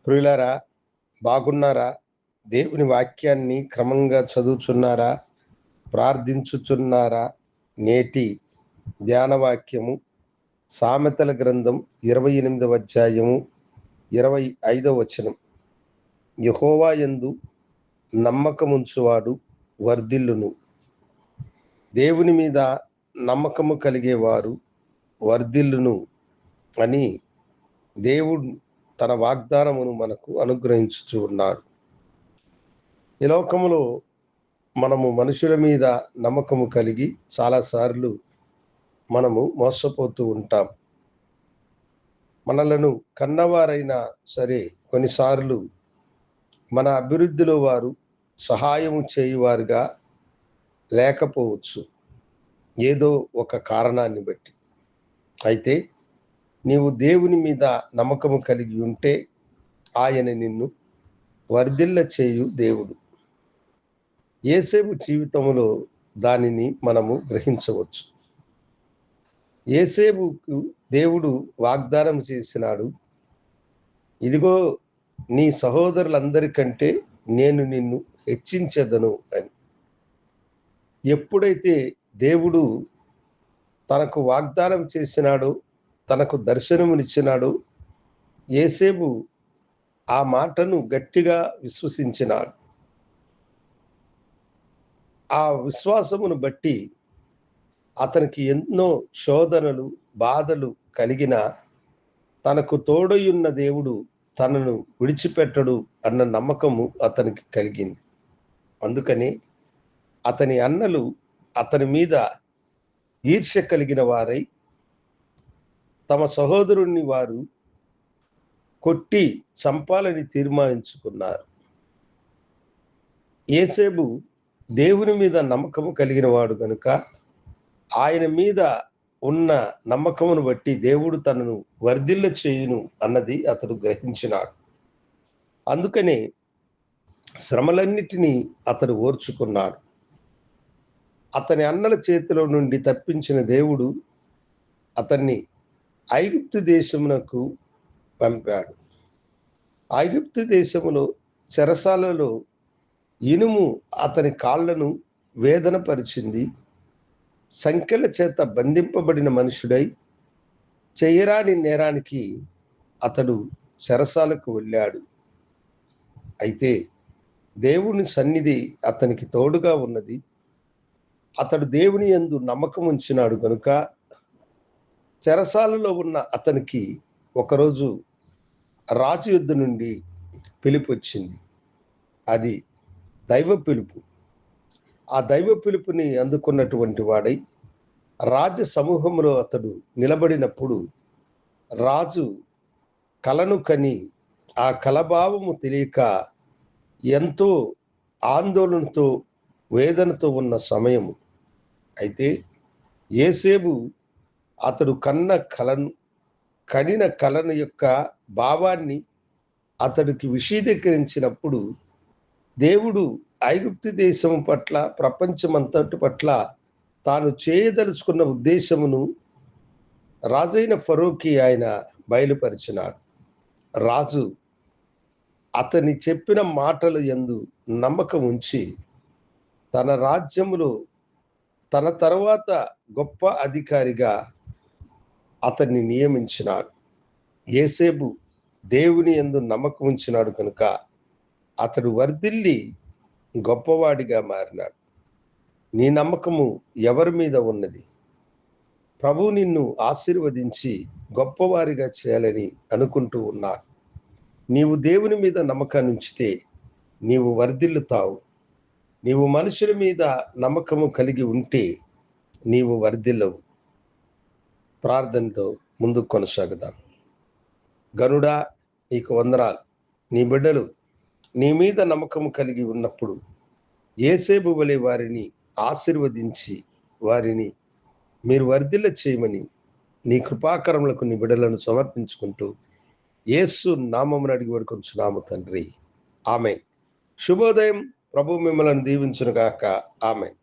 ప్రియులారా, బాగున్నారా? దేవుని వాక్యాన్ని క్రమంగా చదువుచున్నారా? ప్రార్థించుచున్నారా? నేటి ధ్యాన వాక్యము సామెతల గ్రంథం 28వ అధ్యాయము 25వ వచనం. యెహోవా యందు నమ్మకముంచువాడు వర్ధిల్లును. దేవుని మీద నమ్మకము కలిగేవారు వర్ధిల్లును అని దేవుడు తన వాగ్దానమును మనకు అనుగ్రహించుచు ఉన్నాడు. ఈ లోకములో మనము మనుషుల మీద నమ్మకము కలిగి చాలాసార్లు మనము మోసపోతూ ఉంటాం. మనలను కన్నవారైనా సరే కొన్నిసార్లు మన అభివృద్ధిలో వారు సహాయము చేయువారుగా లేకపోవచ్చు, ఏదో ఒక కారణాన్ని బట్టి. అయితే నీవు దేవుని మీద నమ్మకము కలిగి ఉంటే ఆయన నిన్ను వర్ధిల్ల చేయు దేవుడు. యేసేపు జీవితంలో దానిని మనము గ్రహించవచ్చు. యేసేపుకు దేవుడు వాగ్దానం చేసినాడు, ఇదిగో నీ సహోదరులందరికంటే నేను నిన్ను హెచ్చించెదను అని. ఎప్పుడైతే దేవుడు తనకు వాగ్దానం చేసినాడో, తనకు దర్శనమునిచ్చినాడు, యేసేపు ఆ మాటను గట్టిగా విశ్వసించినాడు. ఆ విశ్వాసమును బట్టి అతనికి ఎన్నో శోధనలు, బాధలు కలిగిన తనకు తోడయున్న దేవుడు తనను విడిచిపెట్టడు అన్న నమ్మకము అతనికి కలిగింది. అందుకని అతని అన్నలు అతని మీద ఈర్ష్య కలిగిన వారై తమ సహోదరుణ్ణి వారు కొట్టి చంపాలని తీర్మానించుకున్నారు. యేసేపు దేవుని మీద నమ్మకము కలిగిన వాడు కనుక ఆయన మీద ఉన్న నమ్మకమును బట్టి దేవుడు తనను వర్ధిల్ల చేయును అన్నది అతడు గ్రహించినాడు. అందుకనే శ్రమలన్నిటినీ అతడు ఓర్చుకున్నాడు. అతని అన్నల చేతిలో నుండి తప్పించిన దేవుడు అతన్ని ఐగుప్తు దేశమునకు పంపాడు. ఐగుప్తు దేశములో చెరసాలలో ఇనుము అతని కాళ్లను వేదన పరిచింది. సంకెళ్ళ చేత బంధింపబడిన మనుషుడై చేయరాని నేరానికి అతడు చెరసాలకు వెళ్ళాడు. అయితే దేవుని సన్నిధి అతనికి తోడుగా ఉన్నది. అతడు దేవుని యందు నమ్మకం ఉంచినాడు కనుక చెరసాలలో ఉన్న అతనికి ఒకరోజు రాజు యుద్ధ నుండి పిలుపు వచ్చింది. అది దైవ పిలుపు. ఆ దైవ పిలుపుని అందుకున్నటువంటి వాడై రాజ సమూహంలో అతడు నిలబడినప్పుడు రాజు కలను కని ఆ కలభావము తెలియక ఎంతో ఆందోళనతో వేదనతో ఉన్న సమయము. అయితే యేసేపు అతడు కనిన కలను యొక్క భావాన్ని అతడికి విశదీకరించినప్పుడు దేవుడు ఐగుప్తు దేశం పట్ల, ప్రపంచమంతటి పట్ల తాను చేయదలుచుకున్న ఉద్దేశమును రాజైన ఫరోకి ఆయన బయలుపరిచినాడు. రాజు అతని చెప్పిన మాటలు యందు నమ్మకం ఉంచి తన రాజ్యములో తన తరువాత గొప్ప అధికారిగా అతన్ని నియమించినాడు. యేసేపు దేవుని యందు నమ్మకం ఉంచినాడు కనుక అతడు వర్ధిల్లి గొప్పవాడిగా మారినాడు. నీ నమ్మకము ఎవరి మీద ఉన్నది? ప్రభు నిన్ను ఆశీర్వదించి గొప్పవారిగా చేయాలని అనుకుంటూ ఉన్నాడు. నీవు దేవుని మీద నమ్మకాన్ని ఉంచితే నీవు వర్ధిల్లుతావు. నీవు మనుషుల మీద నమ్మకము కలిగి ఉంటే నీవు వర్ధిల్లవు. ప్రార్థనతో ముందుకు కొనసాగుదాం. గనుడా, నీకు వందనాలు. నీ బిడ్డలు నీ మీద నమ్మకము కలిగి ఉన్నప్పుడు యేసేపు వలె వారిని ఆశీర్వదించి వారిని మీరు వర్ధిల్ల చేయమని నీ కృపాకరములకు నీ బిడ్డలను సమర్పించుకుంటూ యేసు నామమున అడిగి వేడుకొంచున్నాము తండ్రి. ఆమేన్. శుభోదయం. ప్రభు మిమ్మల్ని దీవించును గాక. ఆమేన్.